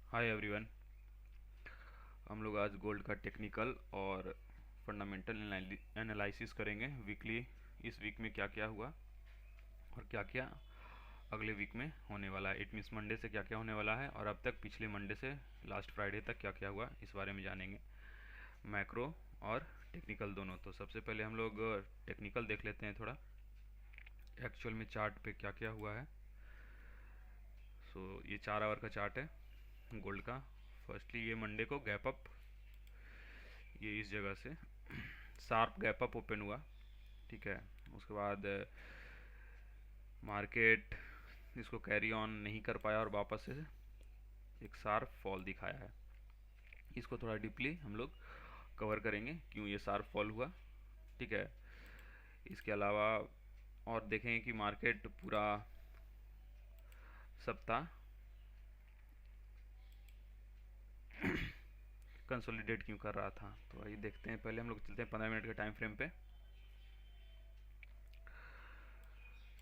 Hi everyone. हम लोग आज गोल्ड का टेक्निकल और फंडामेंटल एनालिसिस करेंगे वीकली। इस वीक में क्या क्या हुआ और क्या क्या अगले वीक में होने वाला है। इट मीन्स मंडे से क्या क्या होने वाला है और अब तक पिछले मंडे से लास्ट फ्राइडे तक क्या क्या हुआ, इस बारे में जानेंगे, मैक्रो और टेक्निकल दोनों। तो सबसे पहले हम लोग टेक्निकल देख लेते हैं थोड़ा, एक्चुअल में चार्ट पे क्या क्या हुआ है। ये 4 आवर का चार्ट है गोल्ड का। फर्स्टली ये मंडे को गैप अप, ये इस जगह से शार्प गैप अप ओपन हुआ, ठीक है। उसके बाद मार्केट इसको कैरी ऑन नहीं कर पाया और वापस से एक शार्प फॉल दिखाया है। इसको थोड़ा डीपली हम लोग कवर करेंगे क्यों ये शार्प फॉल हुआ, ठीक है। इसके अलावा और देखेंगे कि मार्केट पूरा सप्ताह कंसोलिडेट क्यों कर रहा था। तो आइए देखते हैं। पहले हम लोग चलते हैं 15 मिनट के टाइम फ्रेम पे।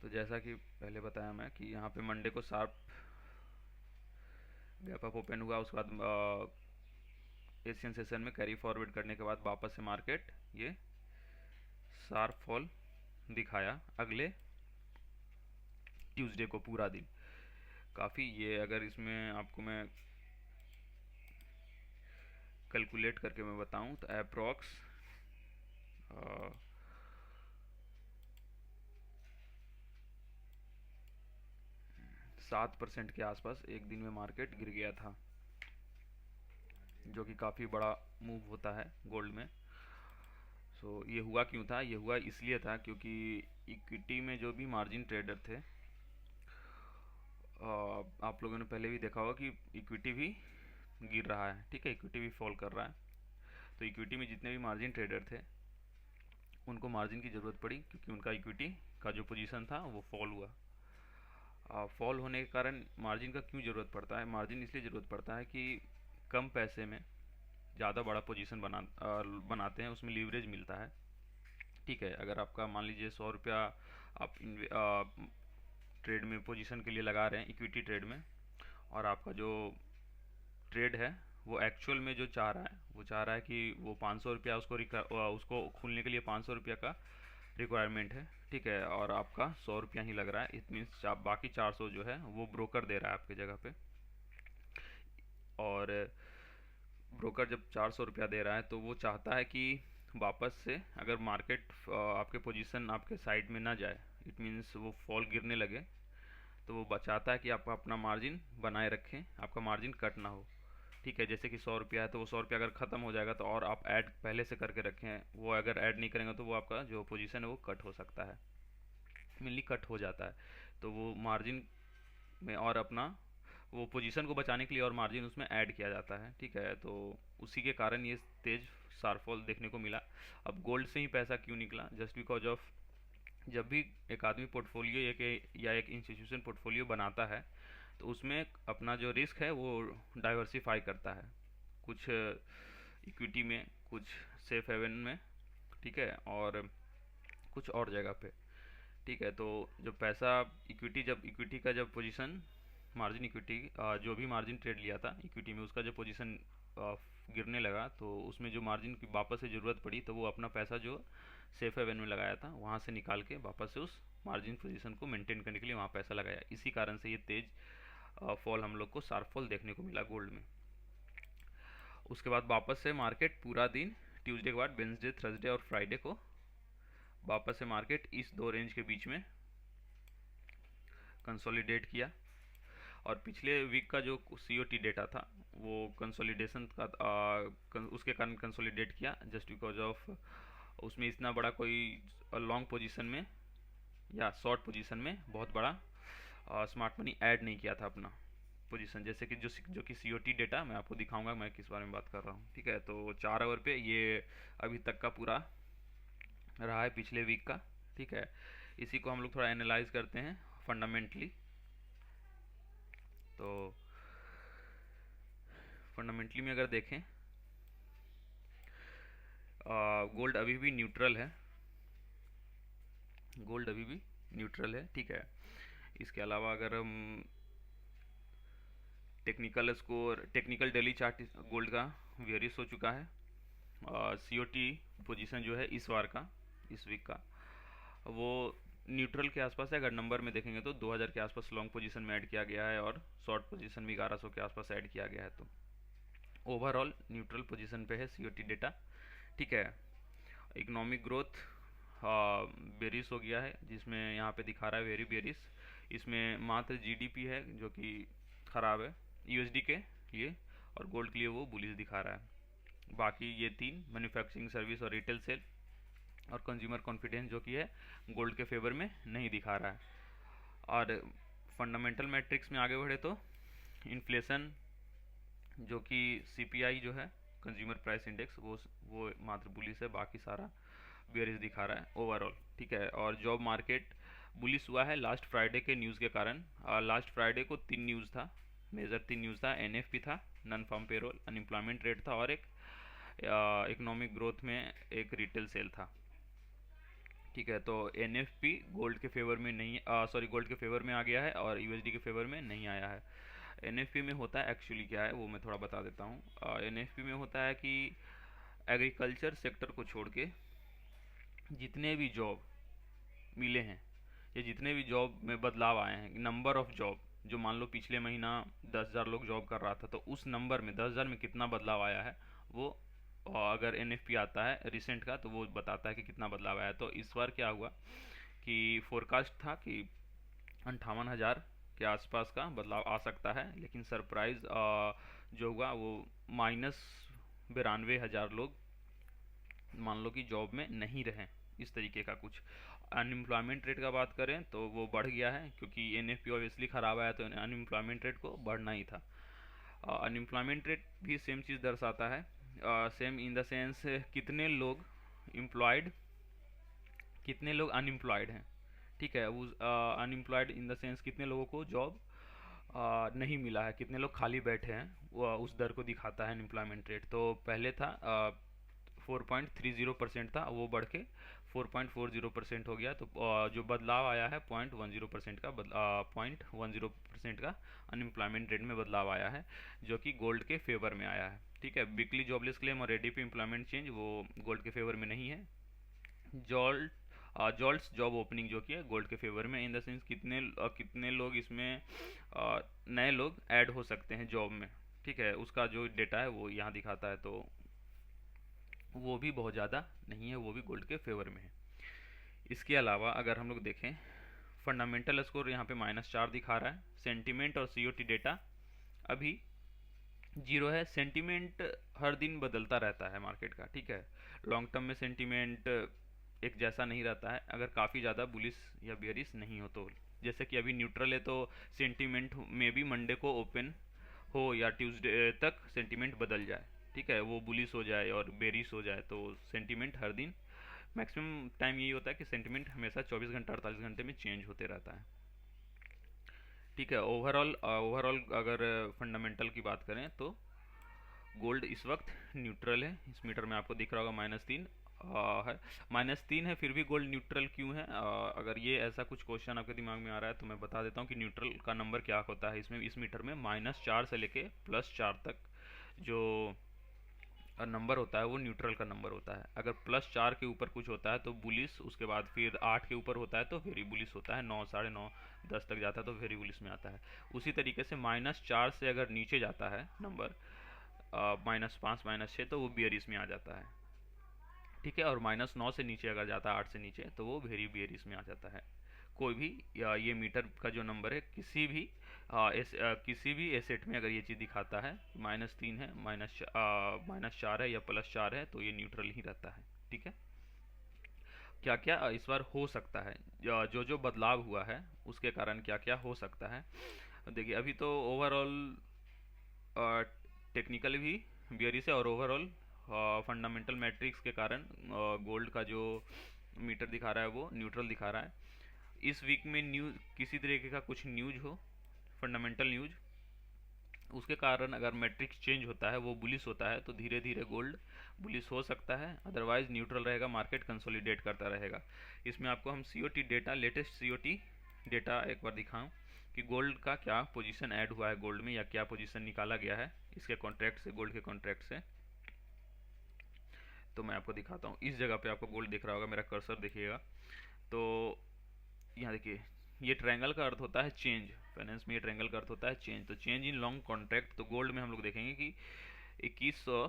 तो जैसा कि पहले बताया मैं कि यहाँ पे मंडे को शार्प गैप अप ओपन हुआ, उसके बाद एशियन सेशन में कैरी फॉरवर्ड करने के बाद वापस से मार्केट ये शार्प फॉल दिखाया अगले ट्यूसडे को पूरा दिन। काफ़ी ये, अगर इसमें आपको मैं कैलकुलेट करके मैं बताऊं तो अप्रॉक्स 7% के आसपास एक दिन में मार्केट गिर गया था, जो कि काफ़ी बड़ा मूव होता है गोल्ड में। ये हुआ क्यों था? ये हुआ इसलिए था क्योंकि इक्विटी में जो भी मार्जिन ट्रेडर थे, आप लोगों ने पहले भी देखा होगा कि इक्विटी भी गिर रहा है, ठीक है, इक्विटी भी फॉल कर रहा है। तो इक्विटी में जितने भी मार्जिन ट्रेडर थे उनको मार्जिन की ज़रूरत पड़ी क्योंकि उनका इक्विटी का जो पोजीशन था वो फॉल हुआ। फॉल होने के कारण मार्जिन का क्यों ज़रूरत पड़ता है? मार्जिन इसलिए ज़रूरत पड़ता है कि कम पैसे में ज़्यादा बड़ा पोजीशन बनाते हैं, उसमें लीवरेज मिलता है, ठीक है। अगर आपका मान लीजिए 100 रुपया आप ट्रेड में पोजीशन के लिए लगा रहे हैं इक्विटी ट्रेड में, और आपका जो ट्रेड है वो एक्चुअल में जो चाह रहा है, वो चाह रहा है कि वो 500 रुपया उसको खुलने के लिए 500 रुपया का रिक्वायरमेंट है, ठीक है, और आपका 100 रुपया ही लग रहा है। इट मीन्स बाकी 400 जो है वो ब्रोकर दे रहा है आपके जगह पे। और ब्रोकर जब 400 रुपया दे रहा है तो वो चाहता है कि वापस से अगर मार्केट आपके पोजीशन आपके साइड में ना जाए, इट मीन्स वो फॉल गिरने लगे, तो वो बचाता है कि आप अपना मार्जिन बनाए रखें, आपका मार्जिन कट ना हो, ठीक है। जैसे कि 100 रुपया है तो वो 100 रुपया अगर ख़त्म हो जाएगा तो और आप ऐड पहले से करके रखें, वो अगर ऐड नहीं करेंगे तो वो आपका जो पोजीशन है वो कट हो सकता है, मेनली कट हो जाता है। तो वो मार्जिन में और अपना वो पोजीशन को बचाने के लिए और मार्जिन उसमें ऐड किया जाता है, ठीक है। तो उसी के कारण ये तेज शार्पफॉल देखने को मिला। अब गोल्ड से ही पैसा क्यों निकला? जस्ट बिकॉज ऑफ, जब भी एक आदमी पोर्टफोलियो या एक इंस्टीट्यूशन पोर्टफोलियो बनाता है तो उसमें अपना जो रिस्क है वो डाइवर्सिफाई करता है, कुछ इक्विटी में, कुछ सेफ हेवन में, ठीक है, और कुछ और जगह पे, ठीक है। तो जब पैसा जब इक्विटी का जब पोजीशन मार्जिन इक्विटी जो भी मार्जिन ट्रेड लिया था इक्विटी में, उसका जो पोजीशन गिरने लगा तो उसमें जो मार्जिन की वापस से ज़रूरत पड़ी, तो वो अपना पैसा जो सेफ हेवन में लगाया था वहाँ से निकाल के वापस से उस मार्जिन पोजीशन को मेंटेन करने के लिए वहाँ पैसा लगाया। इसी कारण से ये तेज़ फॉल हम लोग को शार्प फॉल देखने को मिला गोल्ड में। उसके बाद वापस से मार्केट पूरा दिन, ट्यूसडे के बाद वेंसडे, थर्सडे और फ्राइडे को वापस से मार्केट इस दो रेंज के बीच में कंसोलिडेट किया। और पिछले वीक का जो सीओटी डेटा था वो कंसोलिडेशन का उसके कारण कंसोलिडेट किया, जस्ट बिकॉज ऑफ उसमें इतना बड़ा कोई लॉन्ग पोजीशन में या शॉर्ट पोजीशन में बहुत बड़ा स्मार्ट मनी ऐड नहीं किया था अपना पोजीशन। जैसे कि जो कि सीओटी डेटा मैं आपको दिखाऊंगा मैं किस बारे में बात कर रहा हूँ, ठीक है। तो 4 आवर पे ये अभी तक का पूरा रहा है पिछले वीक का, ठीक है। इसी को हम लोग थोड़ा एनालाइज करते हैं फंडामेंटली। तो फंडामेंटली में अगर देखें, गोल्ड अभी भी न्यूट्रल है, गोल्ड अभी भी न्यूट्रल है, ठीक है। इसके अलावा अगर हम technical score, technical daily chart gold का वेरिस हो चुका है। सी ओ टी पोजिशन जो है इस बार का, इस वीक का, वो न्यूट्रल के आसपास है। अगर नंबर में देखेंगे तो 2000 के आसपास लॉन्ग पोजीशन में ऐड किया गया है और शॉर्ट पोजीशन भी 1100 के आसपास ऐड किया गया है। तो ओवरऑल न्यूट्रल पोजीशन पे है सीओटी डेटा, ठीक है। इकोनॉमिक ग्रोथ बेरिस हो गया है, जिसमें यहाँ पे दिखा रहा है वेरी बेरिस। इसमें मात्र जीडीपी है जो कि ख़राब है यूएसडी के लिए, और गोल्ड के लिए वो बुलिश दिखा रहा है। बाकी ये तीन, मैन्युफैक्चरिंग, सर्विस और रिटेल सेल और कंज्यूमर कॉन्फिडेंस, जो कि है गोल्ड के फेवर में नहीं दिखा रहा है। और फंडामेंटल मैट्रिक्स में आगे बढ़े तो इन्फ्लेशन, जो कि सीपीआई जो है कंज्यूमर प्राइस इंडेक्स, वो मात्र बुलिश है, बाकी सारा बेयरिश दिखा रहा है ओवरऑल, ठीक है। और जॉब मार्केट बुलिश हुआ है लास्ट फ्राइडे के न्यूज़ के कारण। लास्ट फ्राइडे को तीन न्यूज़ था, मेजर तीन न्यूज़ था। एनएफपी था, non farm payroll, unemployment rate था, और एक इकोनॉमिक ग्रोथ में एक रिटेल सेल था, ठीक है। तो एनएफपी गोल्ड के फेवर में नहीं, सॉरी, गोल्ड के फेवर में आ गया है और यूएसडी के फेवर में नहीं आया है। एनएफपी में होता है एक्चुअली क्या है वो मैं थोड़ा बता देता हूँ। एनएफपी में होता है कि एग्रीकल्चर सेक्टर को छोड़ के जितने भी जॉब मिले हैं या जितने भी जॉब में बदलाव आए हैं, नंबर ऑफ जॉब, जो मान लो पिछले महीना 10,000 लोग जॉब कर रहा था, तो उस नंबर में 10,000 में कितना बदलाव आया है वो, अगर एनएफपी आता है रिसेंट का तो वो बताता है कि कितना बदलाव आया है। तो इस बार क्या हुआ कि फोरकास्ट था कि 58,000 के आसपास का बदलाव आ सकता है, लेकिन सरप्राइज जो हुआ वो -92,000 लोग मान लो कि जॉब में नहीं रहे, इस तरीके का कुछ। अनएम्प्लॉयमेंट रेट का बात करें तो वो बढ़ गया है, क्योंकि एनएफपी ऑब्वियसली ख़राब आया तो अनएम्प्लॉयमेंट रेट को बढ़ना ही था। अनएम्प्लॉयमेंट रेट भी सेम चीज़ दर्शाता है, सेम इन द सेंस कितने लोग एम्प्लॉयड, कितने लोग अनएम्प्लॉयड हैं, ठीक है। उस अनएम्प्लॉयड इन द सेंस कितने लोगों को जॉब नहीं मिला है, कितने लोग खाली बैठे हैं, वो उस दर को दिखाता है अनएम्प्लॉयमेंट रेट। तो पहले था 4.30% था, वो बढ़ के 4.40% हो गया। तो जो बदलाव आया है 0.10% का 0.10% का अनएम्प्लॉयमेंट रेट में बदलाव आया है, जो कि गोल्ड के फेवर में आया है, ठीक है। वीकली जॉबलेस क्लेम और एडीपी एम्प्लॉयमेंट चेंज वो गोल्ड के फेवर में नहीं है। जॉल्ट्स जॉब ओपनिंग जो कि है गोल्ड के फेवर में, इन द सेंस कितने लोग इसमें नए लोग ऐड हो सकते हैं जॉब में, ठीक है। उसका जो डेटा है वो यहाँ दिखाता है, तो वो भी बहुत ज़्यादा नहीं है, वो भी गोल्ड के फेवर में है। इसके अलावा अगर हम लोग देखें फंडामेंटल स्कोर यहाँ पे -4 दिखा रहा है। सेंटीमेंट और सीओटी डेटा अभी 0 है। सेंटीमेंट हर दिन बदलता रहता है मार्केट का, ठीक है। लॉन्ग टर्म में सेंटीमेंट एक जैसा नहीं रहता है, अगर काफ़ी ज़्यादा बुलिश या बेयरिश नहीं हो तो। जैसे कि अभी न्यूट्रल है तो सेंटीमेंट में भी मंडे को ओपन हो या ट्यूसडे तक सेंटीमेंट बदल जाए, ठीक है, वो बुलिश हो जाए और बेरिश हो जाए। तो सेंटीमेंट हर दिन, मैक्सिमम टाइम यही होता है कि सेंटीमेंट हमेशा 24 घंटा 48 घंटे में चेंज होते रहता है, ठीक है। ओवरऑल अगर फंडामेंटल की बात करें तो गोल्ड इस वक्त न्यूट्रल है। इस मीटर में आपको दिख रहा होगा -3 है, -3 है, फिर भी गोल्ड न्यूट्रल क्यों है? अगर ये ऐसा कुछ क्वेश्चन आपके दिमाग में आ रहा है तो मैं बता देता हूँ कि न्यूट्रल का नंबर क्या होता है। इसमें इस मीटर में -4 से लेके +4 तक जो नंबर होता है वो न्यूट्रल का नंबर होता है। अगर +4 के ऊपर कुछ होता है तो बुलिश, उसके बाद फिर 8 के ऊपर होता है तो वेरी बुलिश होता है, 9, 9:30, 10 तक जाता है तो वेरी बुलिश में आता है। उसी तरीके से -4 से अगर नीचे जाता है नंबर, -5, -6, तो वो बियरिश में आ जाता है, ठीक है। और -9 से नीचे अगर जाता है, 8 से नीचे, तो वो वेरी बियरिश में आ जाता है। कोई भी ये मीटर का जो नंबर है किसी भी एसेट में अगर ये चीज़ दिखाता है -3 है, -4 है या +4 है, तो ये न्यूट्रल ही रहता है, ठीक है। क्या क्या इस बार हो सकता है, जो बदलाव हुआ है उसके कारण क्या क्या हो सकता है। देखिए अभी तो ओवरऑल टेक्निकल भी बियरिश है और ओवरऑल फंडामेंटल मैट्रिक्स के कारण गोल्ड का जो मीटर दिखा रहा है वो न्यूट्रल दिखा रहा है। इस वीक में न्यूज़, किसी तरीके का कुछ न्यूज हो, फंडामेंटल न्यूज, उसके कारण अगर मैट्रिक्स चेंज होता है, वो बुलिश होता है, तो धीरे धीरे गोल्ड बुलिश हो सकता है। अदरवाइज न्यूट्रल रहेगा, मार्केट कंसोलिडेट करता रहेगा। इसमें आपको हम COT data, latest COT data एक बार दिखाऊं कि गोल्ड का क्या पोजीशन ऐड हुआ है गोल्ड में, या क्या पोजीशन निकाला गया है इसके कॉन्ट्रैक्ट से, गोल्ड के कॉन्ट्रैक्ट से। तो मैं आपको दिखाता हूँ, इस जगह पे आपको गोल्ड दिख रहा होगा, मेरा कर्सर देखिएगा। तो यहाँ देखिए, ये ट्रायंगल का अर्थ होता है चेंज, फाइनेंस में ये ट्रायंगल का अर्थ होता है चेंज। तो चेंज इन लॉन्ग कॉन्ट्रैक्ट, तो गोल्ड में हम लोग देखेंगे कि 2100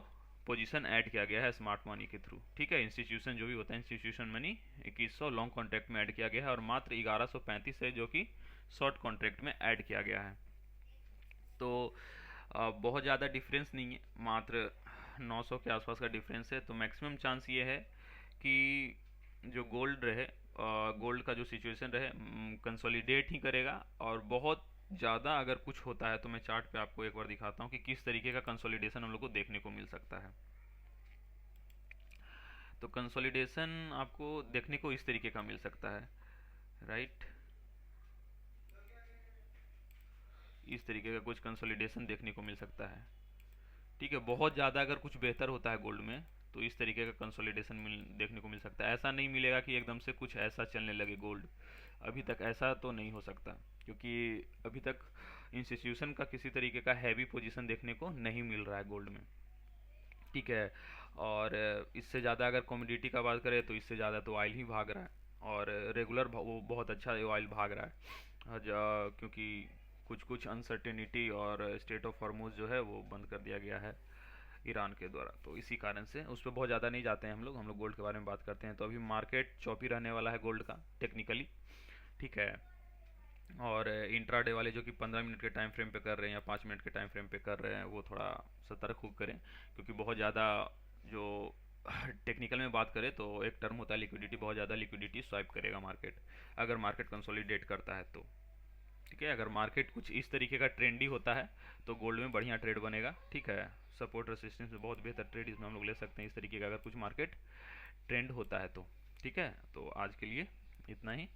पोजीशन ऐड किया गया है स्मार्ट मनी के थ्रू, ठीक है। इंस्टीट्यूशन जो भी होता है, इंस्टीट्यूशन मनी 2100 लॉन्ग कॉन्ट्रैक्ट में ऐड किया गया है, और मात्र 1135 है जो कि शॉर्ट कॉन्ट्रैक्ट में ऐड किया गया है। तो बहुत ज़्यादा डिफरेंस नहीं है, मात्र 900 के आसपास का डिफरेंस है। तो मैक्सिमम चांस ये है कि जो गोल्ड रहे, गोल्ड का जो सिचुएशन रहे, कंसोलिडेट ही करेगा। और बहुत ज़्यादा अगर कुछ होता है तो मैं चार्ट पे आपको एक बार दिखाता हूँ कि किस तरीके का कंसोलिडेशन हम लोग को देखने को मिल सकता है। तो कंसोलिडेशन आपको देखने को इस तरीके का मिल सकता है, राइट। इस तरीके का कुछ कंसोलिडेशन देखने को मिल सकता है, ठीक है। बहुत ज़्यादा अगर कुछ बेहतर होता है गोल्ड में तो इस तरीके का कंसोलिडेशन देखने को मिल सकता है। ऐसा नहीं मिलेगा कि एकदम से कुछ ऐसा चलने लगे गोल्ड, अभी तक ऐसा तो नहीं हो सकता, क्योंकि अभी तक इंस्टीट्यूशन का किसी तरीके का हैवी पोजीशन देखने को नहीं मिल रहा है गोल्ड में, ठीक है। और इससे ज़्यादा अगर कमोडिटी का बात करें तो इससे ज़्यादा तो ऑयल ही भाग रहा है, और रेगुलर वो बहुत अच्छा ऑयल भाग रहा है। क्योंकि कुछ कुछ अनसर्टेनिटी और स्टेट ऑफ हॉर्मूज जो है वो बंद कर दिया गया है ईरान के द्वारा, तो इसी कारण से उस पर बहुत ज़्यादा नहीं जाते हैं हम लोग गोल्ड के बारे में बात करते हैं। तो अभी मार्केट चौपी रहने वाला है गोल्ड का टेक्निकली, ठीक है। और इंट्राडे वाले जो कि 15 मिनट के टाइम फ्रेम पे कर रहे हैं या 5 मिनट के टाइम फ्रेम पे कर रहे हैं, वो थोड़ा सतर्क हो करें, क्योंकि बहुत ज़्यादा जो टेक्निकल में बात करें तो एक टर्म होता है लिक्विडिटी, बहुत ज़्यादा लिक्विडिटी स्वाइप करेगा मार्केट, अगर मार्केट कंसोलिडेट करता है तो, ठीक है। अगर मार्केट कुछ इस तरीके का ट्रेंडी होता है तो गोल्ड में बढ़िया ट्रेड बनेगा, ठीक है। सपोर्ट रेसिस्टेंस में बहुत बेहतर ट्रेड इसमें हम लोग ले सकते हैं इस तरीके का, अगर कुछ मार्केट ट्रेंड होता है तो, ठीक है। तो आज के लिए इतना ही।